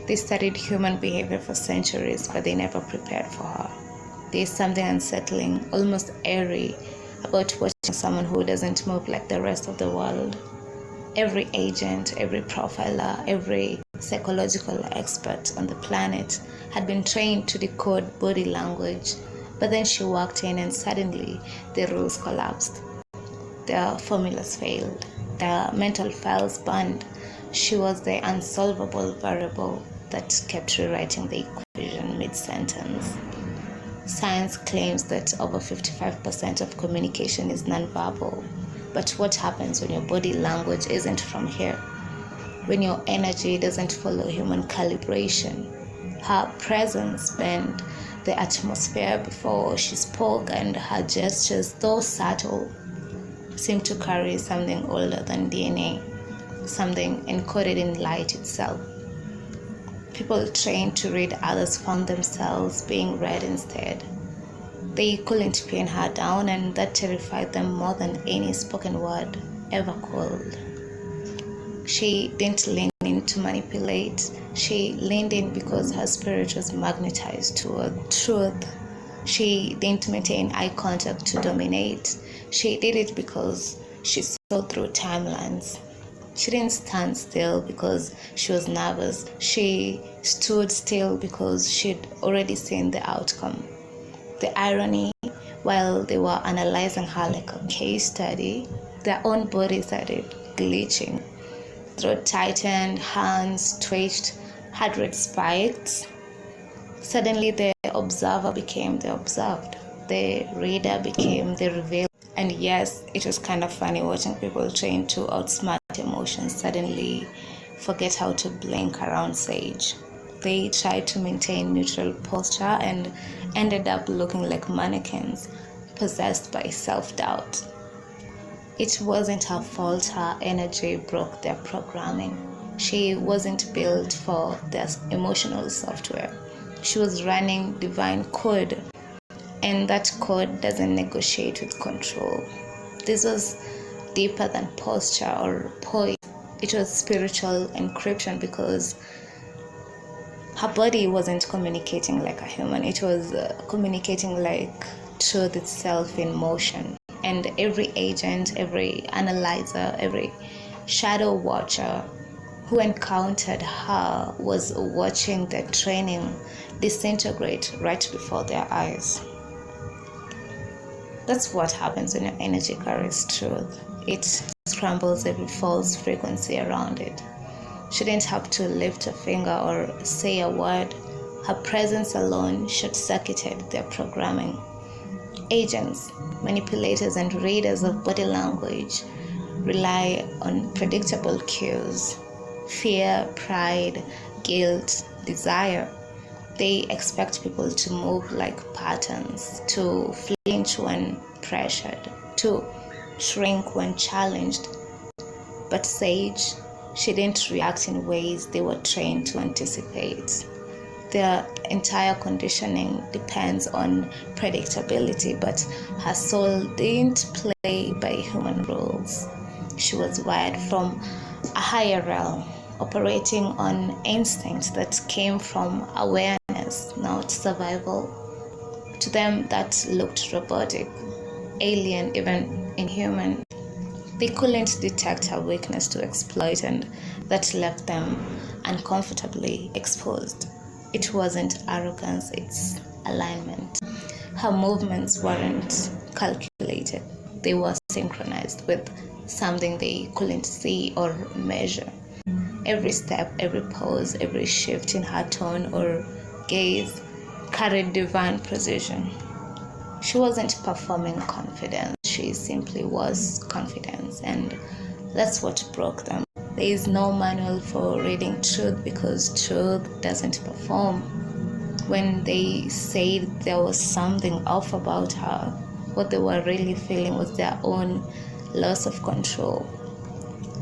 They studied human behavior for centuries, but they never prepared for her. There's something unsettling, almost eerie, about watching someone who doesn't move like the rest of the world. Every agent, every profiler, every psychological expert on the planet had been trained to decode body language, but then she walked in and suddenly the rules collapsed. Their formulas failed. Their mental files burned. She was the unsolvable variable that kept rewriting the equation mid-sentence. Science claims that over 55% of communication is nonverbal. But what happens when your body language isn't from here? When your energy doesn't follow human calibration? Her presence bent the atmosphere before she spoke, and her gestures, though subtle, seemed to carry something older than DNA, something encoded in light itself. People trained to read others found themselves being read instead. They couldn't pin her down, and that terrified them more than any spoken word ever could. She didn't lean in to manipulate. She leaned in because her spirit was magnetized toward truth. She didn't maintain eye contact to dominate. She did it because she saw through timelines. She didn't stand still because she was nervous. She stood still because she'd already seen the outcome. The irony, while they were analyzing her like a case study, their own bodies started glitching. Throat tightened, hands twitched, heart rate spiked. Suddenly the observer became the observed. The reader became the revealed. And yes, it was kind of funny watching people trained to outsmart emotions suddenly forget how to blink around sage. They tried to maintain neutral posture and ended up looking like mannequins possessed by self-doubt. It wasn't her fault her energy broke their programming. She wasn't built for their emotional software. She was running divine code, and that code doesn't negotiate with control. This was deeper than posture or poise. It was spiritual encryption because her body wasn't communicating like a human. It was communicating like truth itself in motion. And every agent, every analyzer, every shadow watcher who encountered her was watching the training disintegrate right before their eyes. That's what happens when your energy carries truth. It scrambles every false frequency around it. She didn't have to lift a finger or say a word. Her presence alone short-circuited their programming. Agents, manipulators, and readers of body language rely on predictable cues: fear, pride, guilt, desire. They expect people to move like patterns, to flinch when pressured, to shrink when challenged. But Sage, she didn't react in ways they were trained to anticipate. Their entire conditioning depends on predictability, but her soul didn't play by human rules. She was wired from a higher realm, operating on instincts that came from awareness, not survival. To them, that looked robotic, alien, even inhuman. They couldn't detect her weakness to exploit, and that left them uncomfortably exposed. It wasn't arrogance, it's alignment. Her movements weren't calculated. They were synchronized with something they couldn't see or measure. Every step, every pose, every shift in her tone or gaze carried divine precision. She wasn't performing confidence. She simply was confidence, and that's what broke them. There is no manual for reading truth because truth doesn't perform. When they said there was something off about her, what they were really feeling was their own loss of control.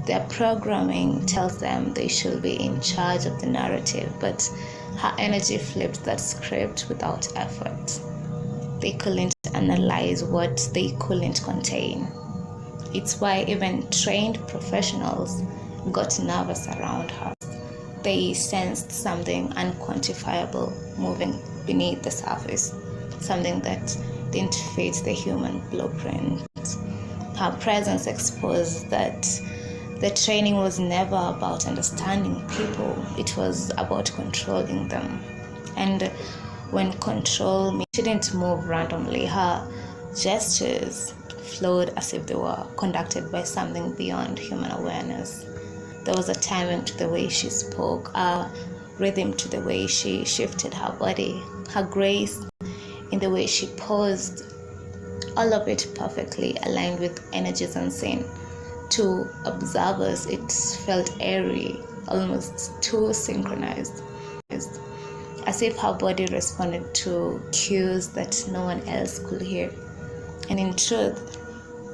Their programming tells them they should be in charge of the narrative, but her energy flipped that script without effort. They couldn't analyze what they couldn't contain. It's why even trained professionals got nervous around her. They sensed something unquantifiable moving beneath the surface, something that didn't fit the human blueprint. Her presence exposed that the training was never about understanding people, it was about controlling them. And when control means she didn't move randomly, her gestures flowed as if they were conducted by something beyond human awareness. There was a timing to the way she spoke, a rhythm to the way she shifted her body, her grace in the way she posed, all of it perfectly aligned with energies unseen. To observers, it felt airy, almost too synchronized, as if her body responded to cues that no one else could hear. And in truth,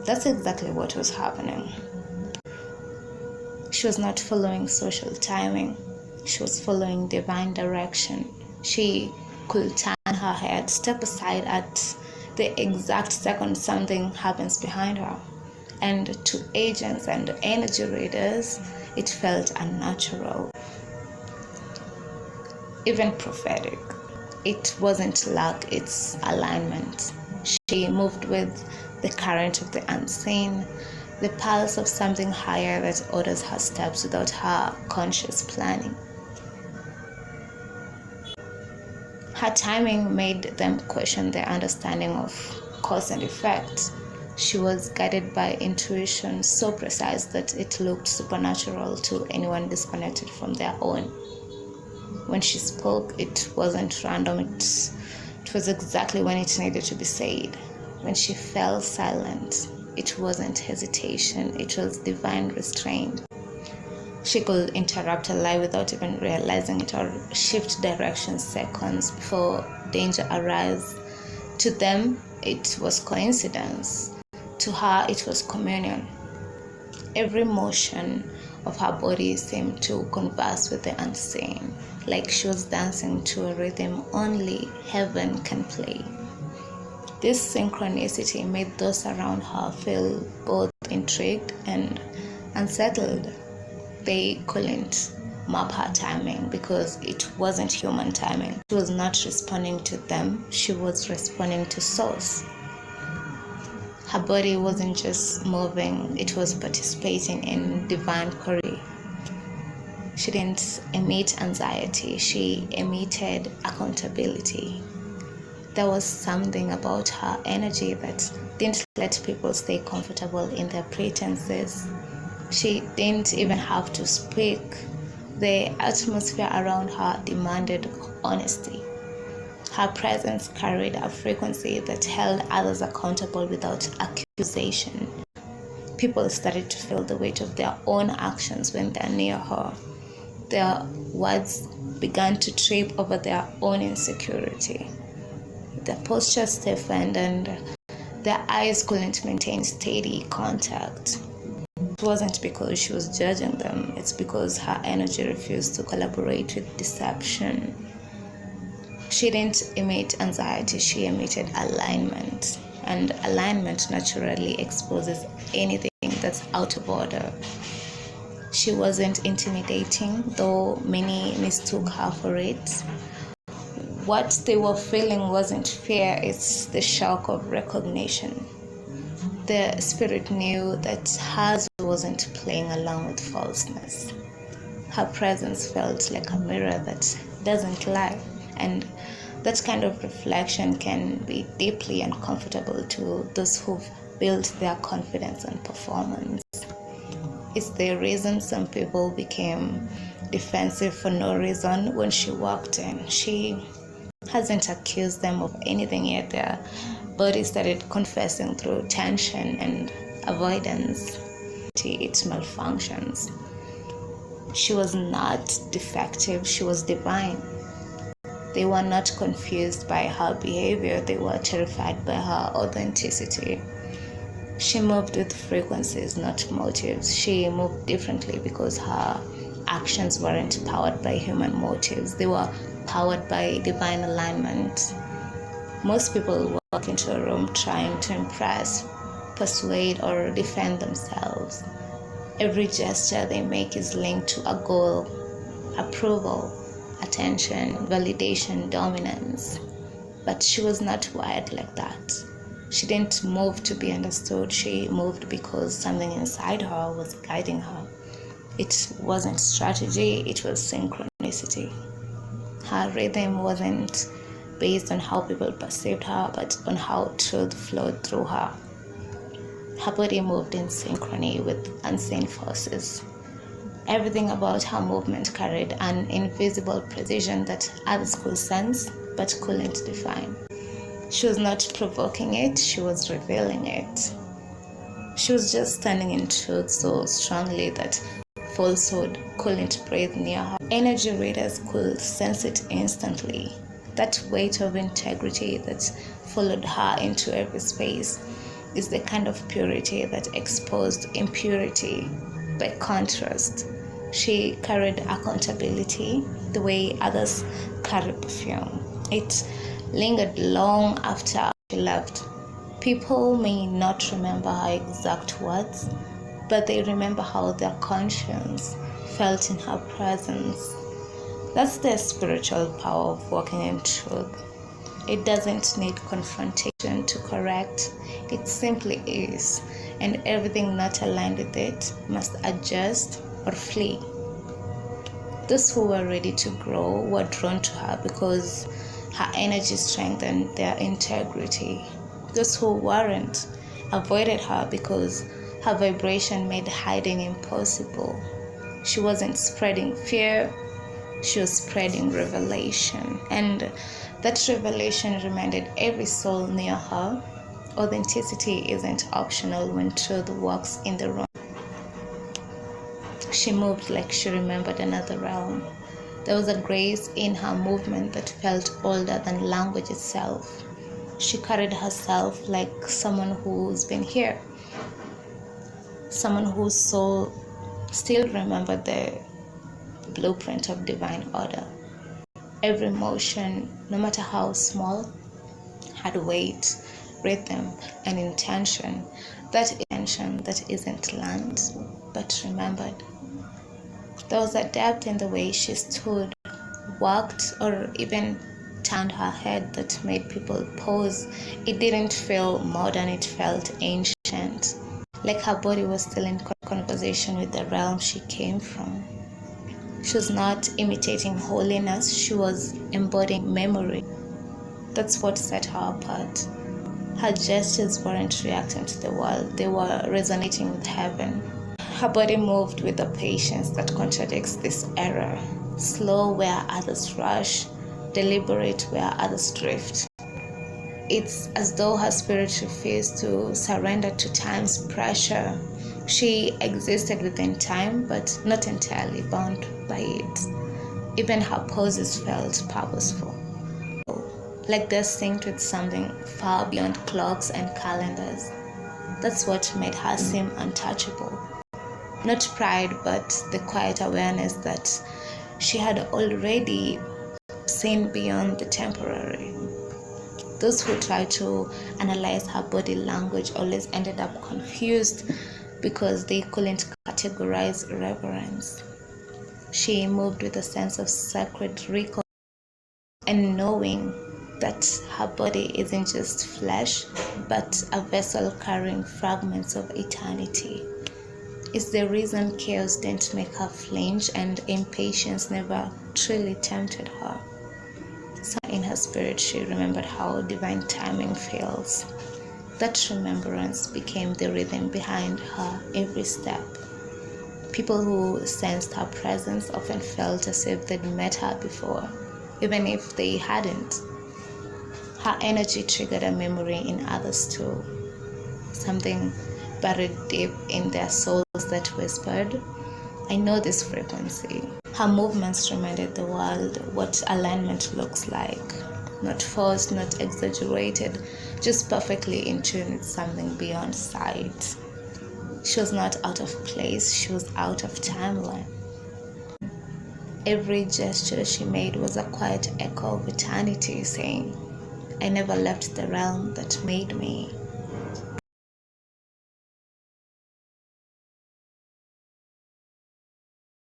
that's exactly what was happening. She was not following social timing. She was following divine direction. She could turn her head, step aside at the exact second something happens behind her. And to agents and energy readers, it felt unnatural, even prophetic. It wasn't luck, it's alignment. She moved with the current of the unseen, the pulse of something higher that orders her steps without her conscious planning. Her timing made them question their understanding of cause and effect. She was guided by intuition so precise that it looked supernatural to anyone disconnected from their own. When she spoke, it wasn't random, it was exactly when it needed to be said. When she fell silent, it wasn't hesitation, it was divine restraint. She could interrupt a lie without even realizing it, or shift direction seconds before danger arrives. To them, it was coincidence. To her, it was communion. Every motion of her body seemed to converse with the unseen, like she was dancing to a rhythm only heaven can play. This synchronicity made those around her feel both intrigued and unsettled. They couldn't map her timing because it wasn't human timing. She was not responding to them, she was responding to source. Her body wasn't just moving, it was participating in divine choreo. She didn't emit anxiety, she emitted accountability. There was something about her energy that didn't let people stay comfortable in their pretenses. She didn't even have to speak. The atmosphere around her demanded honesty. Her presence carried a frequency that held others accountable without accusation. People started to feel the weight of their own actions when they're near her. Their words began to trip over their own insecurity. Their posture stiffened and their eyes couldn't maintain steady contact. It wasn't because she was judging them, it's because her energy refused to collaborate with deception. She didn't emit anxiety, she emitted alignment. And alignment naturally exposes anything that's out of order. She wasn't intimidating, though many mistook her for it. What they were feeling wasn't fear, it's the shock of recognition. The spirit knew that hers wasn't playing along with falseness. Her presence felt like a mirror that doesn't lie, and that kind of reflection can be deeply uncomfortable to those who've built their confidence on performance. It's the reason some people became defensive for no reason when she walked in. She hasn't accused them of anything yet. Their body started confessing through tension and avoidance. It malfunctions. She was not defective, she was divine. They were not confused by her behavior, they were terrified by her authenticity. She moved with frequencies, not motives. She moved differently because her actions weren't powered by human motives, they were powered by divine alignment. Most people walk into a room trying to impress, persuade, or defend themselves. Every gesture they make is linked to a goal, approval, attention, validation, dominance. But she was not wired like that. She didn't move to be understood. She moved because something inside her was guiding her. It wasn't strategy, it was synchronicity. Her rhythm wasn't based on how people perceived her, but on how truth flowed through her. Her body moved in synchrony with unseen forces. Everything about her movement carried an invisible precision that others could sense but couldn't define. She was not provoking it, she was revealing it. She was just standing in truth so strongly that falsehood couldn't breathe near her. Energy readers could sense it instantly. That weight of integrity that followed her into every space is the kind of purity that exposed impurity. By contrast, she carried accountability the way others carry perfume. It lingered long after she left. People may not remember her exact words, but they remember how their conscience felt in her presence. That's the spiritual power of walking in truth. It doesn't need confrontation to correct. It simply is, and everything not aligned with it must adjust or flee. Those who were ready to grow were drawn to her because her energy strengthened their integrity. Those who weren't avoided her because her vibration made hiding impossible. She wasn't spreading fear, she was spreading revelation. And that revelation reminded every soul near her, authenticity isn't optional when truth walks in the room. She moved like she remembered another realm. There was a grace in her movement that felt older than language itself. She carried herself like someone who's been here, someone whose soul still remembered the blueprint of divine order. Every motion, no matter how small, had weight, rhythm, and intention. That intention that isn't learned, but remembered. There was a depth in the way she stood, walked, or even turned her head that made people pause. It didn't feel modern, it felt ancient. Like her body was still in conversation with the realm she came from. She was not imitating holiness, she was embodying memory. That's what set her apart. Her gestures weren't reacting to the world, they were resonating with heaven. Her body moved with a patience that contradicts this era. Slow where others rush, deliberate where others drift. It's as though her spirit refused to surrender to time's pressure. She existed within time, but not entirely bound by it. Even her poses felt purposeful, like they're synced with something far beyond clocks and calendars. That's what made her seem untouchable. Not pride, but the quiet awareness that she had already seen beyond the temporary. Those who tried to analyze her body language always ended up confused because they couldn't categorize reverence. She moved with a sense of sacred recall and knowing that her body isn't just flesh, but a vessel carrying fragments of eternity. It's the reason chaos didn't make her flinch and impatience never truly tempted her. So in her spirit, she remembered how divine timing fails. That remembrance became the rhythm behind her every step. People who sensed her presence often felt as if they'd met her before, even if they hadn't. Her energy triggered a memory in others too, something buried deep in their souls that whispered, I know this frequency. Her movements reminded the world what alignment looks like. Not forced, not exaggerated, just perfectly in tune with something beyond sight. She was not out of place, she was out of timeline. Every gesture she made was a quiet echo of eternity saying, I never left the realm that made me.